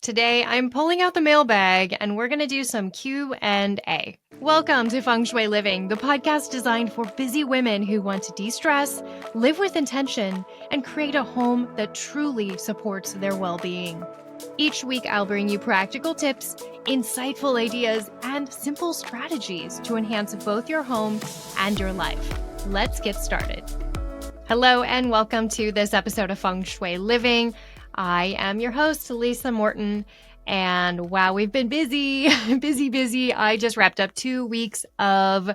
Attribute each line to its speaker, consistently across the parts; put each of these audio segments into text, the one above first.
Speaker 1: Today, I'm pulling out the mailbag and we're going to do some Q&A. Welcome to Feng Shui Living, the podcast designed for busy women who want to de-stress, live with intention, and create a home that truly supports their well-being. Each week, I'll bring you practical tips, insightful ideas, and simple strategies to enhance both your home and your life. Let's get started. Hello, and welcome to this episode of Feng Shui Living. I am your host, Lisa Morton, and wow, we've been busy. I just wrapped up 2 weeks of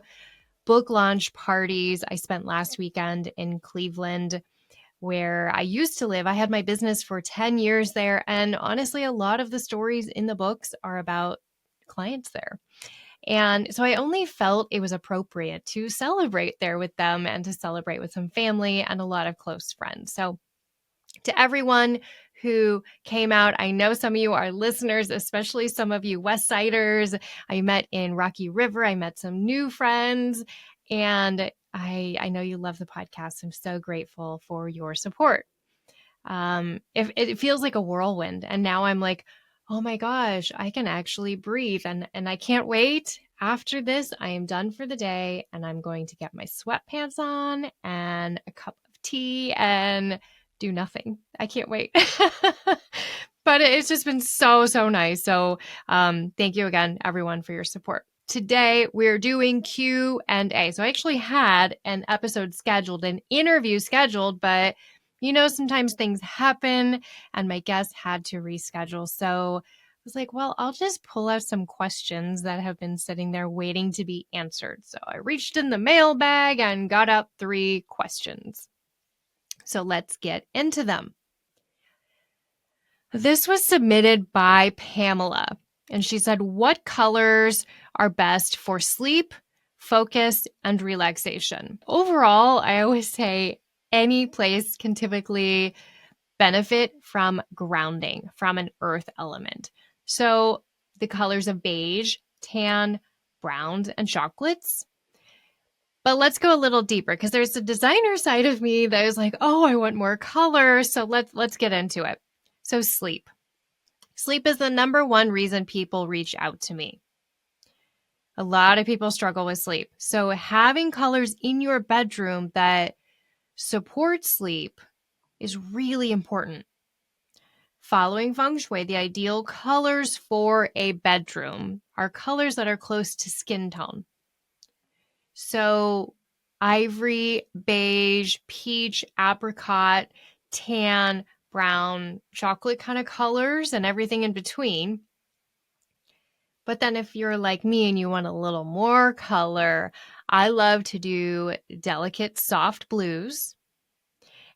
Speaker 1: book launch parties. I spent last weekend in Cleveland, where I used to live. I had my business for 10 years there, and honestly, a lot of the stories in the books are about clients there. And so I only felt it was appropriate to celebrate there with them and to celebrate with some family and a lot of close friends. So to everyone who came out, I know some of you are listeners, especially some of you West Siders. I met in Rocky River. I met some new friends, and I know you love the podcast. I'm so grateful for your support. If it feels like a whirlwind, and now I'm like, oh my gosh, I can actually breathe, and I can't wait. After this, I am done for the day, and I'm going to get my sweatpants on and a cup of tea and do nothing. I can't wait. But it's just been so nice. So thank you again, everyone, for your support. Today, we're doing Q&A. So I actually had an episode scheduled, an interview scheduled, but you know, sometimes things happen and my guest had to reschedule. So I was like, well, I'll just pull out some questions that have been sitting there waiting to be answered. So I reached in the mailbag and got out 3 questions. So let's get into them. This was submitted by Pamela, and she said, what colors are best for sleep, focus, and relaxation? Overall, I always say any place can typically benefit from grounding, from an earth element. So the colors of beige, tan, browns, and chocolates. But let's go a little deeper because there's a designer side of me that is like, oh, I want more color. So let's get into it. So sleep. Sleep is the number one reason people reach out to me. A lot of people struggle with sleep. So having colors in your bedroom that support sleep is really important. Following Feng Shui, the ideal colors for a bedroom are colors that are close to skin tone. So ivory, beige, peach, apricot, tan, brown, chocolate kind of colors and everything in between. But then if you're like me and you want a little more color, I love to do delicate soft blues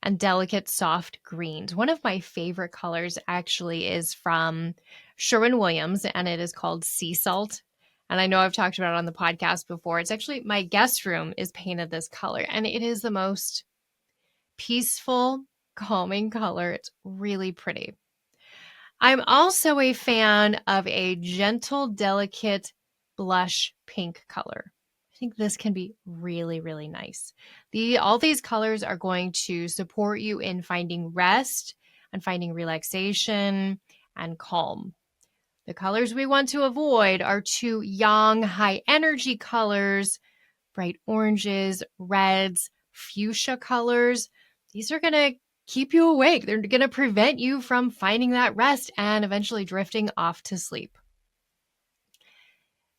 Speaker 1: and delicate soft greens. One of my favorite colors actually is from Sherwin-Williams, and it is called Sea Salt. And I know I've talked about it on the podcast before. It's actually, my guest room is painted this color, and it is the most peaceful, calming color. It's really pretty. I'm also a fan of a gentle, delicate blush pink color. I think this can be really, really nice. All these colors are going to support you in finding rest and finding relaxation and calm. The colors we want to avoid are too yang, high energy colors, bright oranges, reds, fuchsia colors. These are going to keep you awake. They're going to prevent you from finding that rest and eventually drifting off to sleep.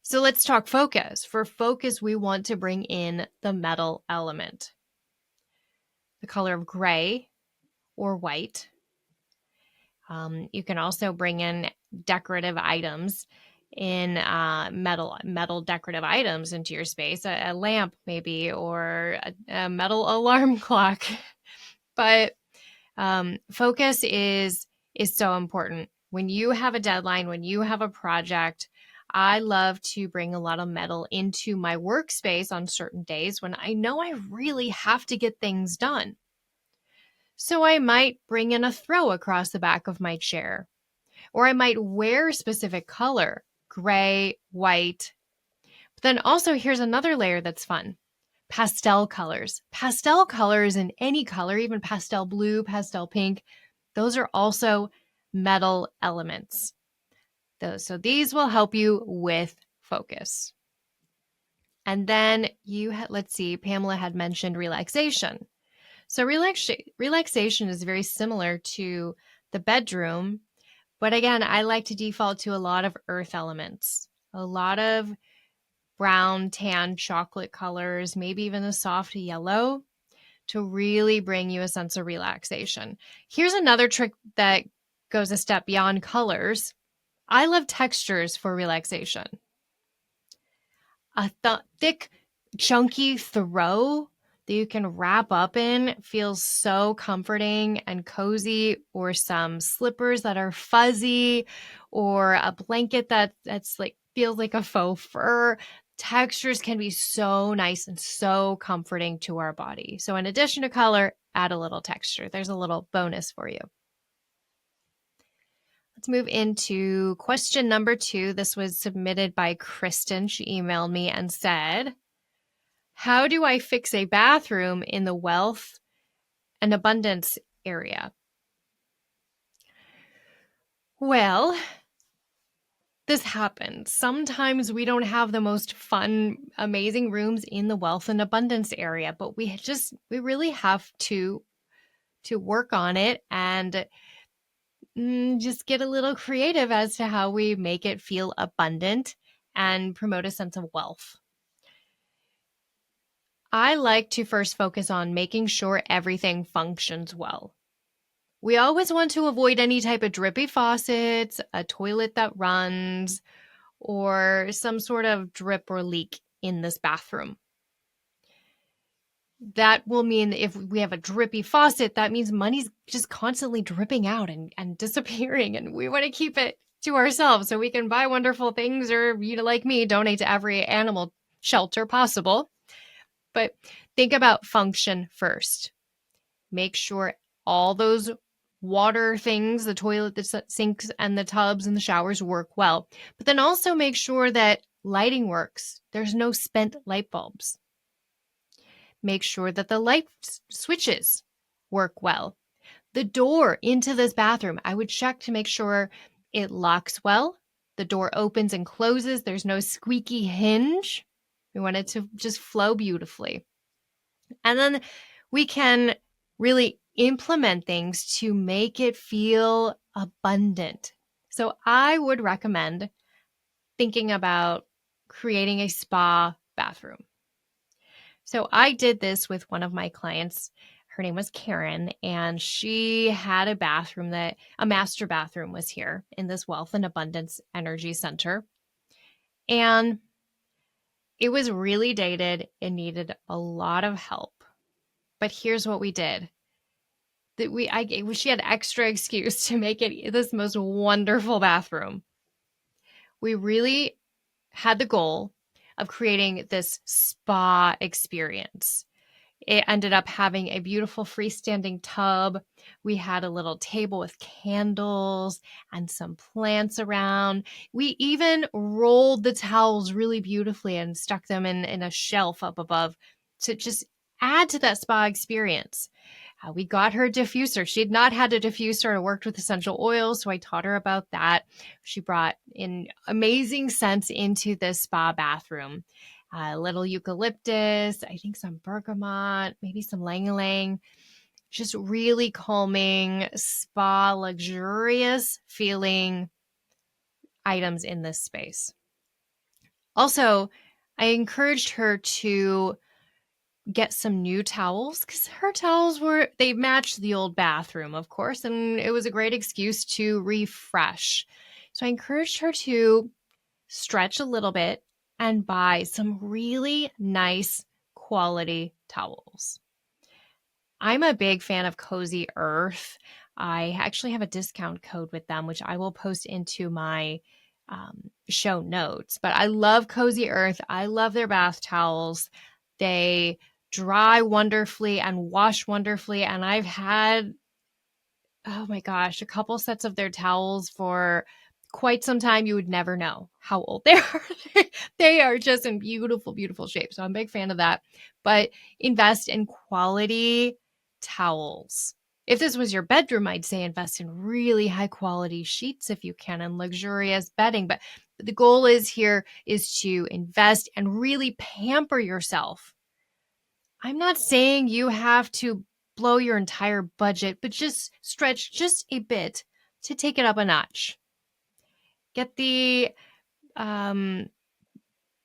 Speaker 1: So let's talk focus. For focus, we want to bring in the metal element. The color of gray or white. You can also bring in decorative items in metal decorative items into your space, a lamp maybe, or a metal alarm clock. But focus is so important. When you have a deadline, when you have a project, I love to bring a lot of metal into my workspace on certain days when I know I really have to get things done. So I might bring in a throw across the back of my chair, or I might wear a specific color, gray, white. But then also here's another layer that's fun. Pastel colors. Pastel colors in any color, even pastel blue, pastel pink, those are also metal elements. So these will help you with focus. And then let's see, Pamela had mentioned relaxation. So relaxation is very similar to the bedroom, but again, I like to default to a lot of earth elements, a lot of brown, tan, chocolate colors, maybe even a soft yellow to really bring you a sense of relaxation. Here's another trick that goes a step beyond colors. I love textures for relaxation. A thick, chunky throw that you can wrap up in feels so comforting and cozy, or some slippers that are fuzzy, or a blanket that's like feels like a faux fur. Textures can be so nice and so comforting to our body. So in addition to color, add a little texture. There's a little bonus for you. Let's move into question number 2. This was submitted by Kristen. She emailed me and said, how do I fix a bathroom in the wealth and abundance area? Well, this happens. Sometimes we don't have the most fun, amazing rooms in the wealth and abundance area, but we really have to work on it and just get a little creative as to how we make it feel abundant and promote a sense of wealth. I like to first focus on making sure everything functions well. We always want to avoid any type of drippy faucets, a toilet that runs, or some sort of drip or leak in this bathroom. That will mean if we have a drippy faucet, that means money's just constantly dripping out and disappearing. And we want to keep it to ourselves so we can buy wonderful things, or, like me, donate to every animal shelter possible. But think about function first. Make sure all those water things, the toilet, the sinks, and the tubs and the showers work well. But then also make sure that lighting works. There's no spent light bulbs. Make sure that the light switches work well. The door into this bathroom, I would check to make sure it locks well. The door opens and closes. There's no squeaky hinge. We want it to just flow beautifully. And then we can really implement things to make it feel abundant. So I would recommend thinking about creating a spa bathroom. So I did this with one of my clients. Her name was Karen, and she had a master bathroom was here in this Wealth and Abundance Energy Center. And it was really dated. It needed a lot of help. But here's what we did. She had extra excuse to make it this most wonderful bathroom. We really had the goal of creating this spa experience. It ended up having a beautiful freestanding tub. We had a little table with candles and some plants around. We even rolled the towels really beautifully and stuck them in a shelf up above to just add to that spa experience. We got her a diffuser. She had not had a diffuser or worked with essential oils, so I taught her about that. She brought in amazing scents into this spa bathroom. A little eucalyptus, I think some bergamot, maybe some ylang-ylang. Just really calming, spa, luxurious feeling items in this space. Also, I encouraged her to get some new towels because her towels they matched the old bathroom, of course, and it was a great excuse to refresh. So I encouraged her to stretch a little bit and buy some really nice quality towels. I'm a big fan of Cozy Earth. I actually have a discount code with them, which I will post into my show notes. But I love Cozy Earth. I love their bath towels. They dry wonderfully and wash wonderfully. And I've had, oh my gosh, a couple sets of their towels for quite some time. You would never know how old they are. They are just in beautiful, beautiful shape. So I'm a big fan of that. But invest in quality towels. If this was your bedroom, I'd say invest in really high quality sheets if you can and luxurious bedding. But the goal here is to invest and really pamper yourself. I'm not saying you have to blow your entire budget, but just stretch just a bit to take it up a notch. Get the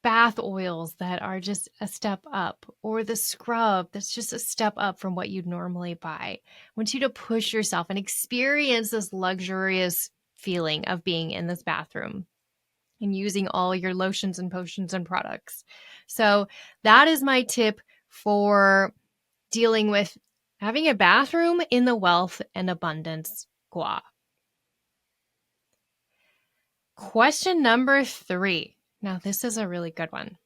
Speaker 1: bath oils that are just a step up, or the scrub that's just a step up from what you'd normally buy. I want you to push yourself and experience this luxurious feeling of being in this bathroom and using all your lotions and potions and products. So that is my tip for dealing with having a bathroom in the wealth and abundance gua. Question number 3. Now, this is a really good one.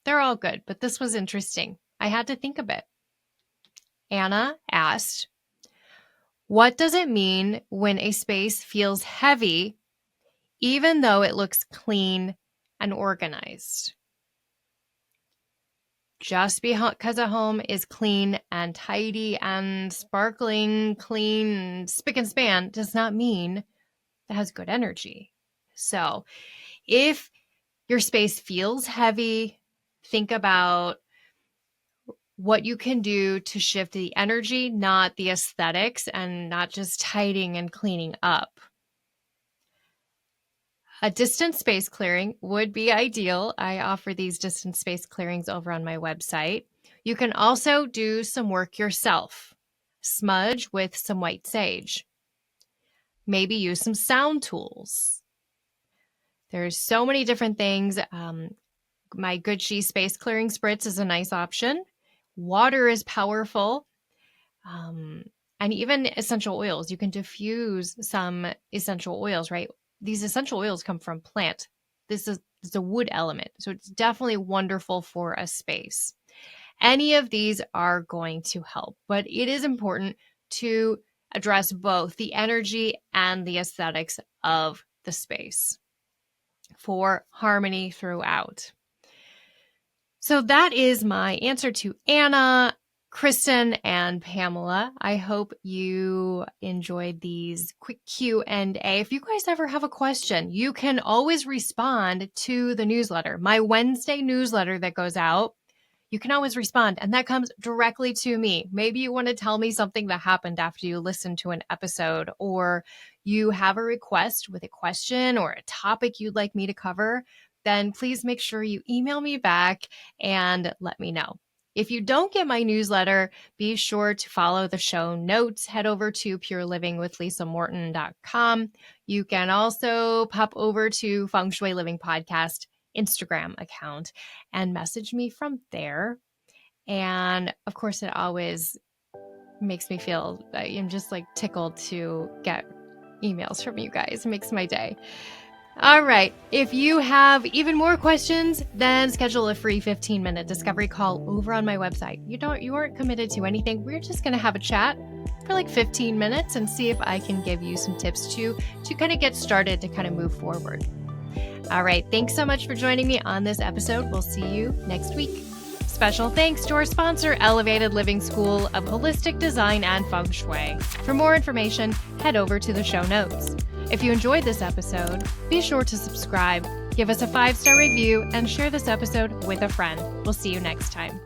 Speaker 1: They're all good, but this was interesting. I had to think a bit. Anna asked, what does it mean when a space feels heavy, even though it looks clean and organized? Just because a home is clean and tidy and sparkling, clean, and spick and span does not mean it has good energy. So if your space feels heavy, think about what you can do to shift the energy, not the aesthetics, and not just tidying and cleaning up. A distance space clearing would be ideal. I offer these distance space clearings over on my website. You can also do some work yourself. Smudge with some white sage. Maybe use some sound tools. There's so many different things. My Good She Space Clearing Spritz is a nice option. Water is powerful. And even essential oils. You can diffuse some essential oils, right? These essential oils come from plant. It's a wood element. So it's definitely wonderful for a space. Any of these are going to help, but it is important to address both the energy and the aesthetics of the space for harmony throughout. So that is my answer to Anna, Kristen, and Pamela. I hope you enjoyed these quick Q&A. If you guys ever have a question, you can always respond to the newsletter. My Wednesday newsletter that goes out, you can always respond, and that comes directly to me. Maybe you want to tell me something that happened after you listened to an episode, or you have a request with a question or a topic you'd like me to cover, then please make sure you email me back and let me know. If you don't get my newsletter, be sure to follow the show notes. Head over to purelivingwithlisamorton.com. You can also pop over to Feng Shui Living Podcast Instagram account and message me from there. And of course, it always makes me feel, I'm just like tickled to get emails from you guys. It makes my day. All right. If you have even more questions, then schedule a free 15-minute discovery call over on my website. You aren't committed to anything. We're just going to have a chat for like 15 minutes and see if I can give you some tips to kind of get started, to kind of move forward. All right. Thanks so much for joining me on this episode. We'll see you next week. Special thanks to our sponsor, Elevated Living School of Holistic Design and Feng Shui. For more information, head over to the show notes. If you enjoyed this episode, be sure to subscribe, give us a 5-star review, and share this episode with a friend. We'll see you next time.